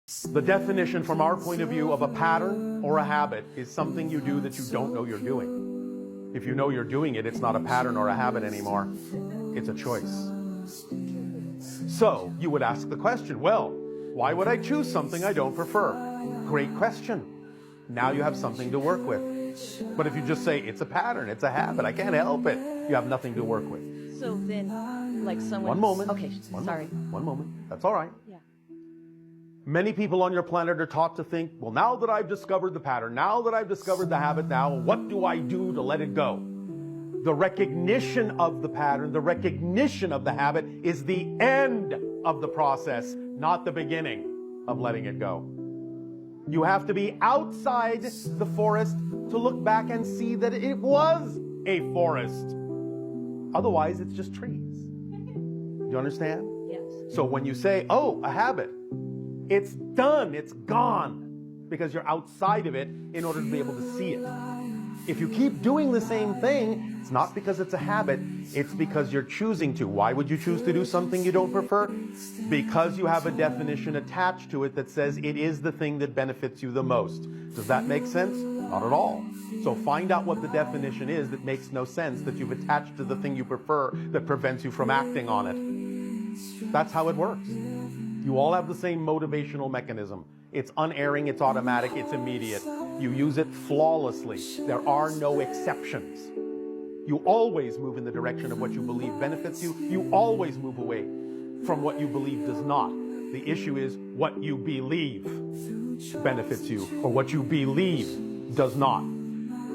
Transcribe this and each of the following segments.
The definition from our point of view of a pattern or a habit is something you do that you don't know you're doing. If you know you're doing it, it's not a pattern or a habit anymore. It's a choice. So you would ask the question, well, why would I choose something I don't prefer? Great question. Now you have something to work with. But if you just say, it's a pattern, it's a habit, I can't help it, you have nothing to work with. So then, like someone... One moment. Okay, sorry. One moment. That's all right. Yeah. Many people on your planet are taught to think, well, now that I've discovered the pattern, now that I've discovered the habit, now what do I do to let it go? The recognition of the pattern, the recognition of the habit is the end of the process, not the beginning of letting it go. You have to be outside the forest to look back and see that it was a forest. Otherwise, it's just trees. Do you understand? Yes. So when you say, oh, a habit, it's done, it's gone, because you're outside of it in order to be able to see it. If you keep doing the same thing, it's not because it's a habit, it's because you're choosing to. Why would you choose to do something you don't prefer? Because you have a definition attached to it that says it is the thing that benefits you the most. Does that make sense? Not at all. So find out what the definition is that makes no sense, that you've attached to the thing you prefer that prevents you from acting on it. That's how it works. You all have the same motivational mechanism. It's unerring, it's automatic, it's immediate. You use it flawlessly. There are no exceptions. You always move in the direction of what you believe benefits you. You always move away from what you believe does not. The issue is what you believe benefits you or what you believe does not.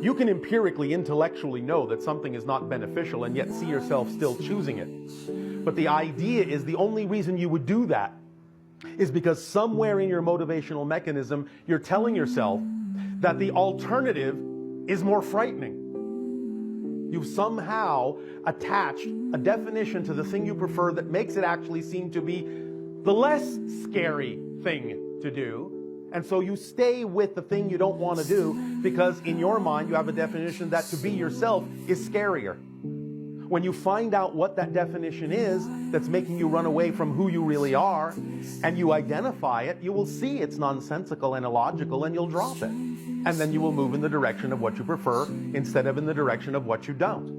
You can empirically, intellectually know that something is not beneficial and yet see yourself still choosing it. But the idea is the only reason you would do that is because somewhere in your motivational mechanism, you're telling yourself that the alternative is more frightening. You've somehow attached a definition to the thing you prefer that makes it actually seem to be the less scary thing to do. And so you stay with the thing you don't want to do because in your mind you have a definition that to be yourself is scarier. When you find out what that definition is that's making you run away from who you really are, and you identify it, you will see it's nonsensical and illogical, and you'll drop it. And then you will move in the direction of what you prefer instead of in the direction of what you don't.